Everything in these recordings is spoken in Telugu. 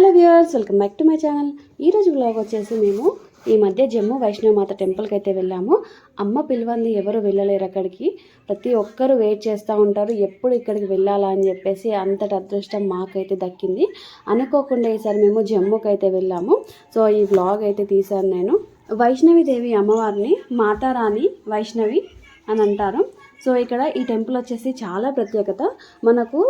Hello viewers, welcome back to my channel. ఈరోజు వ్లాగ్ వచ్చేసి మేము ఈ మధ్య జమ్మూ వైష్ణవ మాత టెంపుల్కి అయితే వెళ్ళాము. అమ్మ పిలవంది ఎవరు వెళ్ళలేరు అక్కడికి. ప్రతి ఒక్కరు వెయిట్ చేస్తూ ఉంటారు ఎప్పుడు ఇక్కడికి వెళ్ళాలా అని చెప్పేసి. అంతటి అదృష్టం మాకైతే దక్కింది. అనుకోకుండా ఈసారి మేము జమ్మూకి అయితే వెళ్ళాము. సో ఈ వ్లాగ్ అయితే తీశాను నేను. వైష్ణవి దేవి అమ్మవారిని మాతారాణి వైష్ణవి అని అంటారు. సో ఇక్కడ ఈ టెంపుల్ వచ్చేసి చాలా ప్రత్యేకత. మనకు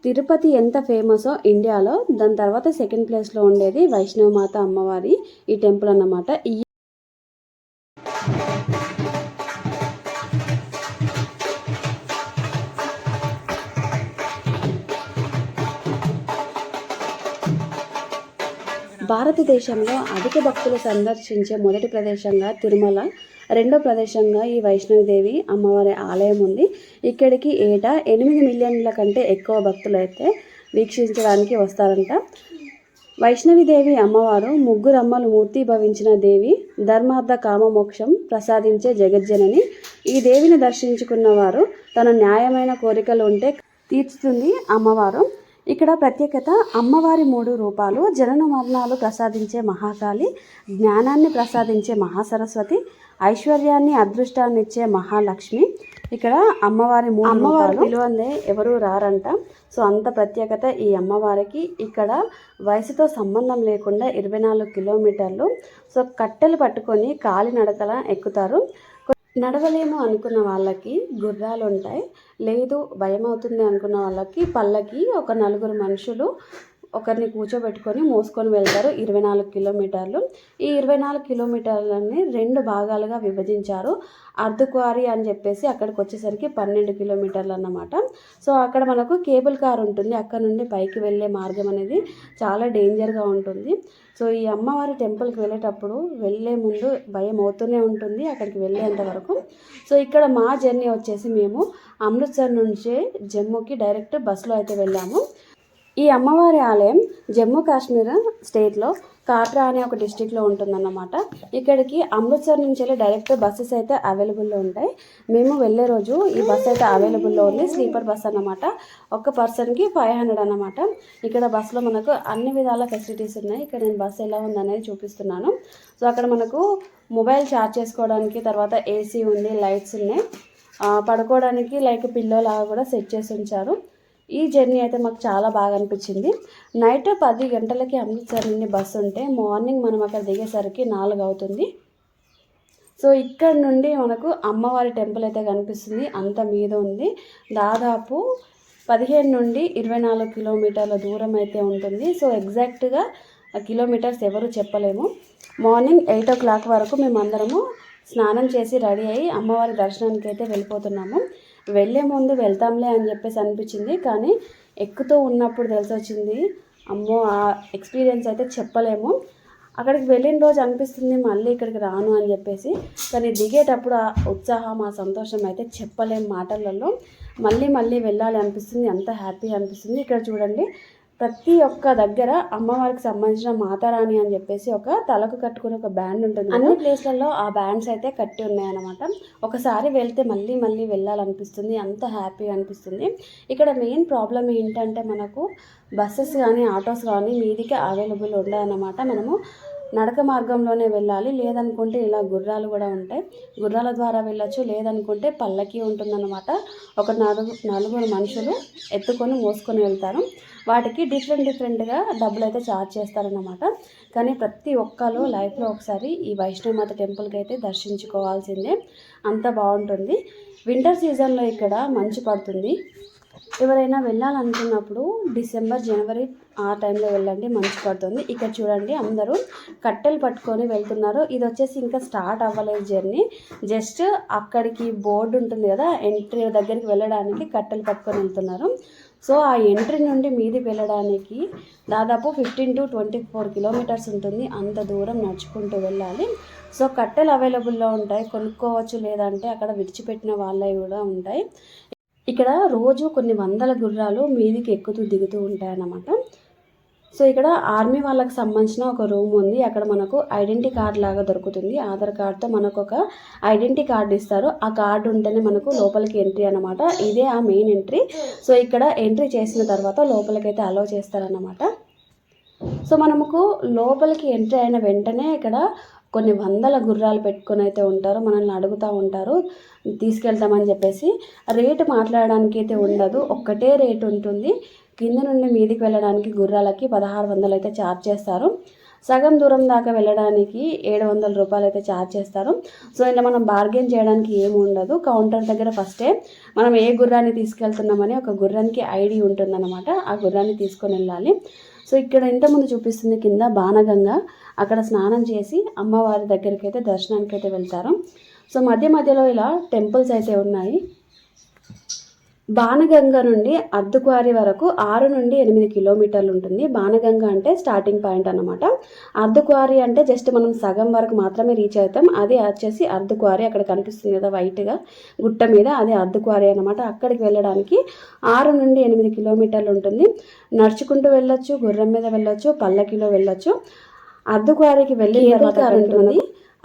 తిరుపతి ఎంత ఫేమసో ఇండియాలో, దాని తర్వాత సెకండ్ ప్లేస్లో ఉండేది వైష్ణవ మాత అమ్మవారి ఈ టెంపుల్ అన్నమాట. భారతదేశంలో అధిక భక్తులు సందర్శించే మొదటి ప్రదేశంగా తిరుమల, రెండో ప్రదేశంగా ఈ వైష్ణవిదేవి అమ్మవారి ఆలయం ఉంది. ఇక్కడికి ఏటా 8 మిలియన్ల కంటే ఎక్కువ భక్తులు అయితే వీక్షించడానికి వస్తారంట. వైష్ణవిదేవి అమ్మవారు ముగ్గురు అమ్మలు మూర్తి భవించిన దేవి, ధర్మార్థ కామ మోక్షం ప్రసాదించే జగజ్జనని. ఈ దేవిని దర్శించుకున్న వారు తన న్యాయమైన కోరికలు ఉంటే తీర్చుతుంది అమ్మవారు. ఇక్కడ ప్రత్యేకత, అమ్మవారి 3 రూపాలు: జనన మరణాలు ప్రసాదించే మహాకాళి, జ్ఞానాన్ని ప్రసాదించే మహాసరస్వతి, ఐశ్వర్యాన్ని అదృష్టాన్ని ఇచ్చే మహాలక్ష్మి. ఇక్కడ అమ్మవారి 3 రూపాలు పిలువందే ఎవరు రారంట. సో అంత ప్రత్యేకత ఈ అమ్మవారికి. ఇక్కడ వయసుతో సంబంధం లేకుండా 24 కిలోమీటర్లు సో కట్టెలు పట్టుకొని కాలినడకల ఎక్కుతారు. నడవలేము అనుకున్న వాళ్ళకి గుర్రాలు ఉంటాయి, లేదు భయం అవుతుంది అనుకున్న వాళ్ళకి పల్లకి ఒక 4 మనుషులు ఒకరిని కూర్చోబెట్టుకొని మోసుకొని వెళ్తారు. 24 కిలోమీటర్లు. ఈ 24 కిలోమీటర్లని 2 భాగాలుగా విభజించారు. అర్ధకువారి అని చెప్పేసి అక్కడికి వచ్చేసరికి 12 కిలోమీటర్లు అన్నమాట. సో అక్కడ మనకు కేబుల్ కార్ ఉంటుంది. అక్కడ నుండి పైకి వెళ్ళే మార్గం అనేది చాలా డేంజర్గా ఉంటుంది. సో ఈ అమ్మవారి టెంపుల్కి వెళ్ళేటప్పుడు వెళ్ళే ముందు భయం అవుతూనే ఉంటుంది అక్కడికి వెళ్ళేంత వరకు. సో ఇక్కడ మా జర్నీ వచ్చేసి మేము అమృత్సర్ నుంచి జమ్మూకి డైరెక్ట్ బస్సులో అయితే వెళ్ళాము. ఈ అమ్మవారి ఆలయం జమ్మూ కాశ్మీర్ స్టేట్లో కాట్రా అనే ఒక డిస్టిక్లో ఉంటుందన్నమాట. ఇక్కడికి అమృత్సర్ నుంచి వెళ్ళి డైరెక్ట్ బస్సెస్ అయితే అవైలబుల్లో ఉంటాయి. మేము వెళ్ళే రోజు ఈ బస్ అయితే అవైలబుల్లో ఉంది. స్లీపర్ బస్ అన్నమాట. ఒక పర్సన్కి 500 అన్నమాట. ఇక్కడ బస్సులో మనకు అన్ని విధాల ఫెసిలిటీస్ ఉన్నాయి. ఇక్కడ నేను బస్సు ఎలా ఉందనేది చూపిస్తున్నాను. సో అక్కడ మనకు మొబైల్ ఛార్జ్ చేసుకోవడానికి, తర్వాత ఏసీ ఉంది, లైట్స్ ఉన్నాయి, పడుకోవడానికి లైక్ పిల్లో లాగా కూడా సెట్ చేసి ఉంచారు. ఈ జర్నీ అయితే మాకు చాలా బాగా అనిపించింది. నైట్ 10 గంటలకి అమృత్సర్ నుండి బస్సు ఉంటే మార్నింగ్ మనం అక్కడ దిగేసరికి 4 అవుతుంది. సో ఇక్కడ నుండి మనకు అమ్మవారి టెంపుల్ అయితే కనిపిస్తుంది. అంత మీద ఉంది. దాదాపు 15 నుండి 24 కిలోమీటర్ల దూరం అయితే ఉంటుంది. సో ఎగ్జాక్ట్గా కిలోమీటర్స్ ఎవరు చెప్పలేము. మార్నింగ్ 8 o'clock వరకు మేమందరము స్నానం చేసి రెడీ అయ్యి అమ్మవారి దర్శనానికి అయితే వెళ్ళిపోతున్నాము. వెళ్ళే ముందు వెళ్తాంలే అని చెప్పేసి అనిపించింది, కానీ ఎక్కుతూ ఉన్నప్పుడు తెలిసి వచ్చింది అమ్మో ఆ ఎక్స్పీరియన్స్ అయితే చెప్పలేము. అక్కడికి వెళ్ళిన రోజు అనిపిస్తుంది మళ్ళీ ఇక్కడికి రాను అని చెప్పేసి, కానీ దిగేటప్పుడు ఆ ఉత్సాహం, ఆ సంతోషం అయితే చెప్పలేము మాటలలో. మళ్ళీ వెళ్ళాలి అనిపిస్తుంది. అంత హ్యాపీ అనిపిస్తుంది. ఇక్కడ చూడండి, ప్రతి ఒక్క దగ్గర అమ్మవారికి సంబంధించిన మాతారాణి అని చెప్పేసి ఒక తలకు కట్టుకుని ఒక బ్యాండ్ ఉంటుంది. అన్ని ప్లేస్లలో ఆ బ్యాండ్స్ అయితే కట్టి ఉన్నాయన్నమాట. ఒకసారి వెళ్తే మళ్ళీ వెళ్ళాలనిపిస్తుంది. అంత హ్యాపీగా అనిపిస్తుంది. ఇక్కడ మెయిన్ ప్రాబ్లం ఏంటంటే మనకు బస్సెస్ కానీ ఆటోస్ కానీ మీదికి అవైలబుల్ ఉండదన్నమాట. మనము నడక మార్గంలోనే వెళ్ళాలి. లేదనుకుంటే ఇలా గుర్రాలు కూడా ఉంటాయి, గుర్రాల ద్వారా వెళ్ళచ్చు. లేదనుకుంటే పల్లకి ఉంటుందన్నమాట. ఒక 4 మనుషులు ఎత్తుకొని మోసుకొని వెళ్తారు. వాటికి డిఫరెంట్గా డబ్బులు అయితే ఛార్జ్ చేస్తారన్నమాట. కానీ ప్రతి ఒక్కరు లైఫ్లో ఒకసారి ఈ వైష్ణవమాత టెంపుల్కి అయితే దర్శించుకోవాల్సిందే. అంత బాగుంటుంది. వింటర్ సీజన్లో ఇక్కడ మంచు పడుతుంది. ఎవరైనా వెళ్ళాలనుకున్నప్పుడు డిసెంబర్, జనవరి ఆ టైంలో వెళ్ళండి, మంచు పడుతుంది. ఇక్కడ చూడండి అందరూ కట్టెలు పట్టుకొని వెళ్తున్నారు. ఇది వచ్చేసి ఇంకా స్టార్ట్ అవ్వలేదు జర్నీ. జస్ట్ అక్కడికి బోర్డు ఉంటుంది కదా, ఎంట్రీ దగ్గరికి వెళ్ళడానికి కట్టెలు పట్టుకొని వెళ్తున్నారు. సో ఆ ఎంట్రీ నుండి మీది వెళ్ళడానికి దాదాపు 15 to 24 కిలోమీటర్స్ ఉంటుంది. అంత దూరం నడుచుకుంటూ వెళ్ళాలి. సో కట్టెలు అవైలబుల్లో ఉంటాయి, కొనుక్కోవచ్చు. లేదంటే అక్కడ విడిచిపెట్టిన వాళ్ళవి కూడా ఉంటాయి. ఇక్కడ రోజు కొన్ని వందల గుర్రాలు మీదికి ఎక్కుతూ దిగుతూ ఉంటాయన్నమాట. సో ఇక్కడ ఆర్మీ వాళ్ళకి సంబంధించిన ఒక రూమ్ ఉంది. అక్కడ మనకు ఐడెంటిటీ కార్డ్ లాగా దొరుకుతుంది. ఆధార్ కార్డ్తో మనకు ఒక ఐడెంటిటీ కార్డు ఇస్తారు. ఆ కార్డు ఉంటేనే మనకు లోపలికి ఎంట్రీ అన్నమాట. ఇదే ఆ మెయిన్ ఎంట్రీ. సో ఇక్కడ ఎంట్రీ చేసిన తర్వాత లోపలికైతే అలౌ చేస్తారన్నమాట. సో మనకు లోపలికి ఎంట్రీ అయిన వెంటనే ఇక్కడ కొన్ని వందల గుర్రాలు పెట్టుకొని అయితే ఉంటారు, మనల్ని అడుగుతూ ఉంటారు తీసుకెళ్తామని చెప్పేసి. రేటు మాట్లాడడానికి అయితే ఉండదు, ఒక్కటే రేటు ఉంటుంది. కింద నుండి మీదికి వెళ్ళడానికి గుర్రాలకి 1600 అయితే ఛార్జ్ చేస్తారు. సగం దూరం దాకా వెళ్ళడానికి 700 రూపాయలు అయితే ఛార్జ్ చేస్తారు. సో ఇలా మనం బార్గెన్ చేయడానికి ఏమి ఉండదు. కౌంటర్ దగ్గర ఫస్టే మనం ఏ గుర్రాన్ని తీసుకెళ్తున్నామని ఒక గుర్రానికి ఐడి ఉంటుందన్నమాట, ఆ గుర్రాన్ని తీసుకొని వెళ్ళాలి. సో ఇక్కడ ఇంతకుముందు చూపిస్తుంది కింద బాణగంగా, అక్కడ స్నానం చేసి అమ్మవారి దగ్గరికి అయితే దర్శనానికి అయితే వెళ్తారు. సో మధ్యలో ఇలా టెంపుల్స్ అయితే ఉన్నాయి. బాణగంగ నుండి అర్ధకువారి వరకు 6 నుండి 8 కిలోమీటర్లు ఉంటుంది. బాణగంగ అంటే స్టార్టింగ్ పాయింట్ అన్నమాట. అర్ధకువారి అంటే జస్ట్ మనం సగం వరకు మాత్రమే రీచ్ అవుతాం. అది వచ్చేసి అర్ధకువారి, అక్కడ కనిపిస్తుంది కదా వైట్గా గుట్ట మీద, అది అర్ధకువారి అనమాట. అక్కడికి వెళ్ళడానికి 6 నుండి 8 కిలోమీటర్లు ఉంటుంది. నడుచుకుంటూ వెళ్ళొచ్చు, గుర్రం మీద వెళ్ళొచ్చు, పల్లకిలో వెళ్ళొచ్చు. అర్ధకువారికి వెళ్ళి తర్వాత ఉంటుంది.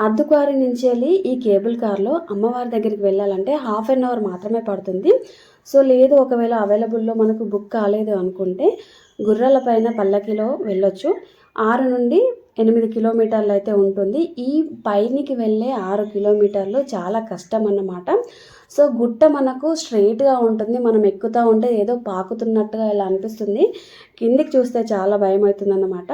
అర్ధకువారి నుంచి వెళ్ళి ఈ కేబుల్ కార్లో అమ్మవారి దగ్గరికి వెళ్ళాలంటే 1/2 అవర్ మాత్రమే పడుతుంది. సో లేదు ఒకవేళ అవైలబుల్లో మనకు బుక్ కాలేదు అనుకుంటే గుర్రాల పైన పల్లకిలో వెళ్ళొచ్చు. 6 నుండి 8 కిలోమీటర్లు అయితే ఉంటుంది. ఈ పైనికి వెళ్ళే 6 కిలోమీటర్లు చాలా కష్టం అన్నమాట. సో గుట్ట మనకు స్ట్రైట్గా ఉంటుంది, మనం ఎక్కుతూ ఉంటే ఏదో పాకుతున్నట్టుగా ఇలా అనిపిస్తుంది, కిందికి చూస్తే చాలా భయం అవుతుంది అన్నమాట.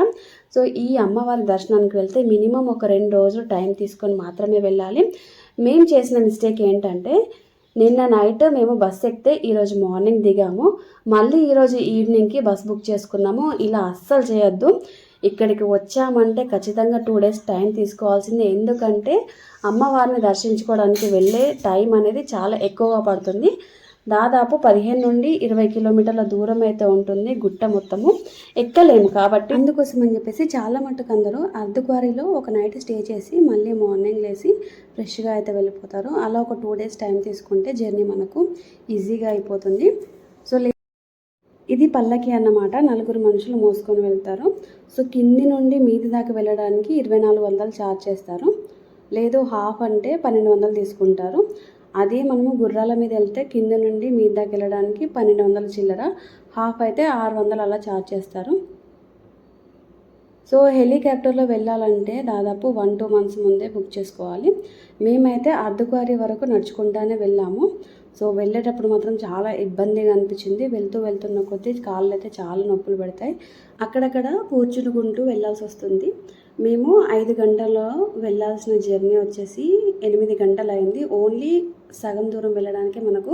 సో ఈ అమ్మవారి దర్శనానికి వెళ్తే మినిమం ఒక 2 రోజులు టైం తీసుకొని మాత్రమే వెళ్ళాలి. మేము చేసిన మిస్టేక్ ఏంటంటే నిన్న నైట్ మేము బస్ ఎక్కితే ఈరోజు మార్నింగ్ దిగాము, మళ్ళీ ఈరోజు ఈవినింగ్కి బస్ బుక్ చేసుకున్నాము. ఇలా అస్సలు చేయొద్దు. ఇక్కడికి వచ్చామంటే ఖచ్చితంగా 2 డేస్ టైం తీసుకోవాల్సిందే. ఎందుకంటే అమ్మవారిని దర్శించుకోవడానికి వెళ్ళే టైం అనేది చాలా ఎక్కువగా పడుతుంది. దాదాపు 15 నుండి 20 కిలోమీటర్ల దూరం అయితే ఉంటుంది గుట్ట మొత్తము, ఎక్కలేము కాబట్టి. అందుకోసం అని చెప్పేసి చాలా మట్టుకు అందరూ అర్ధకువారిలో ఒక నైట్ స్టే చేసి మళ్ళీ మార్నింగ్ లేసి ఫ్రెష్గా అయితే వెళ్ళిపోతారు. అలా ఒక 2 డేస్ టైం తీసుకుంటే జర్నీ మనకు ఈజీగా అయిపోతుంది. సో ఇది పల్లకి అన్నమాట, 4 మనుషులు మోసుకొని వెళ్తారు. సో కింది నుండి మీది దాకా వెళ్ళడానికి 2400 ఛార్జ్ చేస్తారు. లేదు హాఫ్ అంటే 1200 తీసుకుంటారు. అదే మనము గుర్రాల మీద వెళ్తే కింద నుండి మీది దాకా వెళ్ళడానికి 1200 చిల్లర, హాఫ్ అయితే 600 అలా ఛార్జ్ చేస్తారు. సో హెలికాప్టర్లో వెళ్ళాలంటే దాదాపు 1-2 మంత్స్ ముందే బుక్ చేసుకోవాలి. మేమైతే అర్ధకువారి వరకు నడుచుకుంటానే వెళ్ళాము. సో వెళ్ళేటప్పుడు మాత్రం చాలా ఇబ్బందిగా అనిపించింది. వెళ్తున్న కొద్దీ కాళ్ళు అయితే చాలా నొప్పులు పెడతాయి, అక్కడక్కడ కూర్చునుకుంటూ వెళ్ళాల్సి వస్తుంది. మేము 5 గంటల్లో వెళ్ళాల్సిన జర్నీ వచ్చేసి 8 గంటలు అయింది. ఓన్లీ సగం దూరం వెళ్ళడానికి మనకు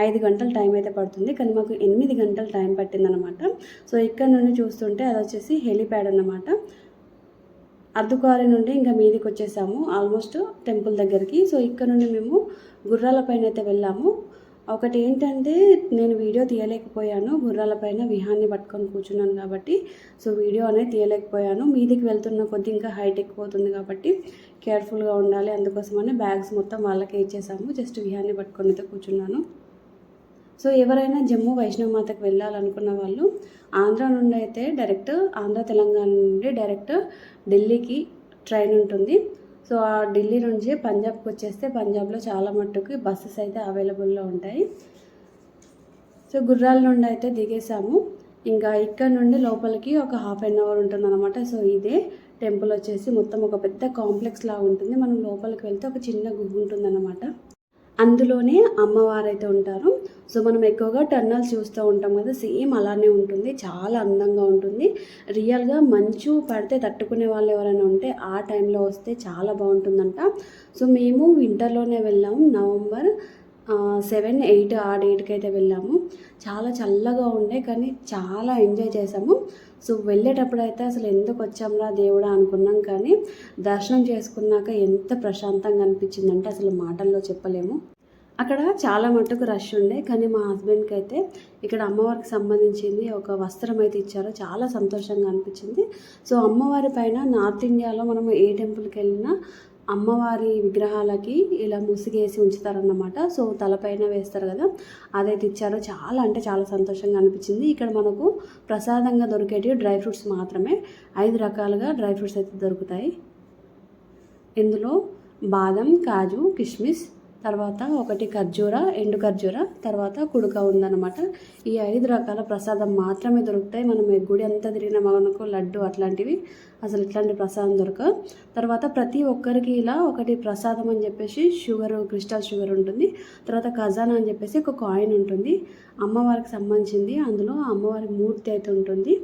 5 గంటల టైం అయితే పడుతుంది, కానీ మాకు 8 గంటల టైం పట్టిందనమాట. సో ఇక్కడ నుండి చూస్తుంటే అది వచ్చేసి హెలిప్యాడ్ అన్నమాట. అర్ధకువారి నుండి ఇంకా మీదికి వచ్చేసాము ఆల్మోస్ట్ టెంపుల్ దగ్గరికి. సో ఇక్కడ నుండి మేము గుర్రాల పైన అయితే వెళ్ళాము. ఒకటి ఏంటంటే నేను వీడియో తీయలేకపోయాను, గుర్రాల పైన విహాన్ని పట్టుకొని కూర్చున్నాను కాబట్టి. సో వీడియో అనేది తీయలేకపోయాను. మీదికి వెళ్తున్న కొద్ది ఇంకా హైట్ ఎక్కువవుతుంది కాబట్టి కేర్ఫుల్గా ఉండాలి, అందుకోసమని బ్యాగ్స్ మొత్తం వాళ్ళకే ఇచ్చేసాము. జస్ట్ విహాన్ని పట్టుకొని అయితే కూర్చున్నాను. సో ఎవరైనా జమ్మూ వైష్ణవ మాతకు వెళ్ళాలనుకున్న వాళ్ళు ఆంధ్ర నుండి అయితే డైరెక్ట్ ఆంధ్ర తెలంగాణ నుండి డైరెక్ట్ ఢిల్లీకి ట్రైన్ ఉంటుంది. సో ఆ ఢిల్లీ నుంచి పంజాబ్కి వచ్చేస్తే పంజాబ్లో చాలా మట్టుకు బస్సెస్ అయితే అవైలబుల్లో ఉంటాయి. సో గుర్రాల నుండి అయితే దిగేసాము. ఇంకా ఇక్కడ నుండి లోపలికి ఒక 1/2 అవర్ ఉంటుందన్నమాట. సో ఇదే టెంపుల్ వచ్చేసి మొత్తం ఒక పెద్ద కాంప్లెక్స్ లాగా ఉంటుంది. మనం లోపలికి వెళ్తే ఒక చిన్న గుహ ఉంటుందన్నమాట, అందులోనే అమ్మవారు అయితే ఉంటారు. సో మనం ఎక్కువగా టన్నల్స్ చూస్తూ ఉంటాం కదా, సేమ్ అలానే ఉంటుంది, చాలా అందంగా ఉంటుంది. రియల్గా మంచు పడితే తట్టుకునే వాళ్ళు ఎవరైనా ఉంటే ఆ టైంలో వస్తే చాలా బాగుంటుందంట. సో మేము వింటర్లోనే వెళ్ళాము, నవంబర్ 7, 8 ఆ డేట్కి అయితే వెళ్ళాము. చాలా చల్లగా ఉండే కానీ చాలా ఎంజాయ్ చేసాము. సో వెళ్ళేటప్పుడు అయితే అసలు ఎందుకు వచ్చాంరా దేవుడా అనుకున్నాం, కానీ దర్శనం చేసుకున్నాక ఎంత ప్రశాంతంగా అనిపించిందంటే అసలు మాటల్లో చెప్పలేము. అక్కడ చాలా మట్టుకు రష్ ఉండే, కానీ మా హస్బెండ్కి అయితే ఇక్కడ అమ్మవారికి సంబంధించింది ఒక వస్త్రం అయితే ఇచ్చారు, చాలా సంతోషంగా అనిపించింది. సో అమ్మవారి పైన నార్త్ ఇండియాలో మనము ఏ టెంపుల్కి వెళ్ళినా అమ్మవారి విగ్రహాలకి ఇలా ముసుగేసి ఉంచుతారన్నమాట. సో తలపైన వేస్తారు కదా, అదైతే ఇచ్చారు. చాలా అంటే చాలా సంతోషంగా అనిపించింది. ఇక్కడ మనకు ప్రసాదంగా దొరికేటివి డ్రై ఫ్రూట్స్ మాత్రమే, 5 రకాలుగా డ్రై ఫ్రూట్స్ అయితే దొరుకుతాయి. ఇందులో బాదం, కాజు, కిస్మిస్, తర్వాత ఒకటి ఖర్జూర, ఎండు ఖర్జూర, తర్వాత కుడుక ఉందన్నమాట. ఈ 5 రకాల ప్రసాదం మాత్రమే దొరుకుతాయి. మనం గుడి అంతా తిరిగిన మనకు లడ్డు అట్లాంటివి అసలు ఇట్లాంటి ప్రసాదం దొరకవు. తర్వాత ప్రతి ఒక్కరికి ఇలా ఒకటి ప్రసాదం అని చెప్పేసి క్రిస్టల్ షుగర్ ఉంటుంది. తర్వాత ఖజానా అని చెప్పేసి ఒక కాయిన్ ఉంటుంది, అమ్మవారికి సంబంధించింది. అందులో అమ్మవారి మూర్తి అయితే ఉంటుంది.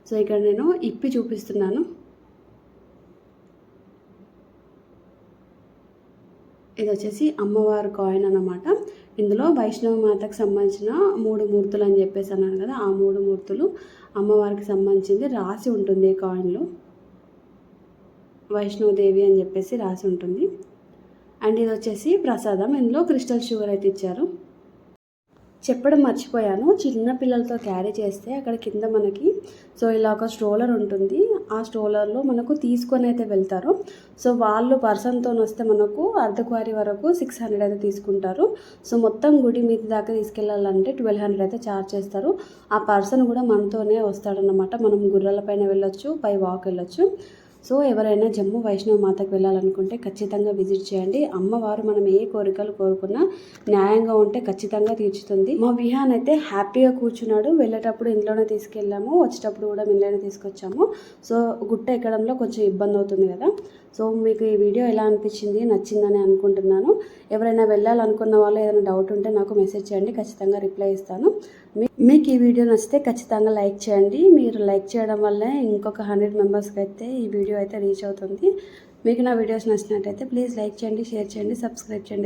సో ఇక్కడ నేను ఇప్పి చూపిస్తున్నాను. ఇది వచ్చేసి అమ్మవారి కాయిన్ అన్నమాట. ఇందులో వైష్ణవ మాతకు సంబంధించిన 3 మూర్తులు అని చెప్పేసి అన్నాను కదా, ఆ 3 మూర్తులు అమ్మవారికి సంబంధించింది రాసి ఉంటుంది. ఈ కాయిన్లో వైష్ణవదేవి అని చెప్పేసి రాసి ఉంటుంది. అండ్ ఇది వచ్చేసి ప్రసాదం. ఇందులో క్రిస్టల్ షుగర్ అయితే ఇచ్చారు. చెప్పడం మర్చిపోయాను, చిన్న పిల్లలతో క్యారీ చేస్తే అక్కడ కింద మనకి ఇలా ఒక స్ట్రోలర్ ఉంటుంది. ఆ స్ట్రోలర్లో మనకు తీసుకొని అయితే వెళ్తారు. సో వాళ్ళు పర్సన్తో వస్తే మనకు అర్ధక్వారీ వరకు 600 అయితే తీసుకుంటారు. సో మొత్తం గుడి మీద దాకా తీసుకెళ్ళాలంటే 1200 అయితే ఛార్జ్ చేస్తారు. ఆ పర్సన్ కూడా మనతోనే వస్తాడన్నమాట. మనం గుర్రాల పైన వెళ్ళొచ్చు, పై వాక్ వెళ్ళొచ్చు. సో ఎవరైనా జమ్మూ వైష్ణవ మాతకు వెళ్ళాలనుకుంటే ఖచ్చితంగా విజిట్ చేయండి. అమ్మవారు మనం ఏ కోరికలు కోరుకున్నా న్యాయంగా ఉంటే ఖచ్చితంగా తీర్చుతుంది. మా విహాన్ అయితే హ్యాపీగా కూర్చున్నాడు. వెళ్ళేటప్పుడు ఇంట్లోనే తీసుకెళ్ళాము, వచ్చేటప్పుడు కూడా ఇంట్లోనే తీసుకొచ్చాము. సో గుట్ట ఎక్కడంలో కొంచెం ఇబ్బంది అవుతుంది కదా. సో మీకు ఈ వీడియో ఎలా అనిపించింది, నచ్చిందని అనుకుంటున్నాను. ఎవరైనా వెళ్ళాలనుకున్న వాళ్ళు ఏదైనా డౌట్ ఉంటే నాకు మెసేజ్ చేయండి, ఖచ్చితంగా రిప్లై ఇస్తాను. మీకు ఈ వీడియో నచ్చితే ఖచ్చితంగా లైక్ చేయండి. మీరు లైక్ చేయడం వల్లే ఇంకొక 100 మెంబర్స్కి అయితే ఈ వీడియో అయితే రీచ్ అవుతుంది. మీకు నా వీడియోస్ నచ్చినట్టయితే ప్లీజ్ లైక్ చేయండి, షేర్ చేయండి, సబ్స్క్రైబ్ చేయండి.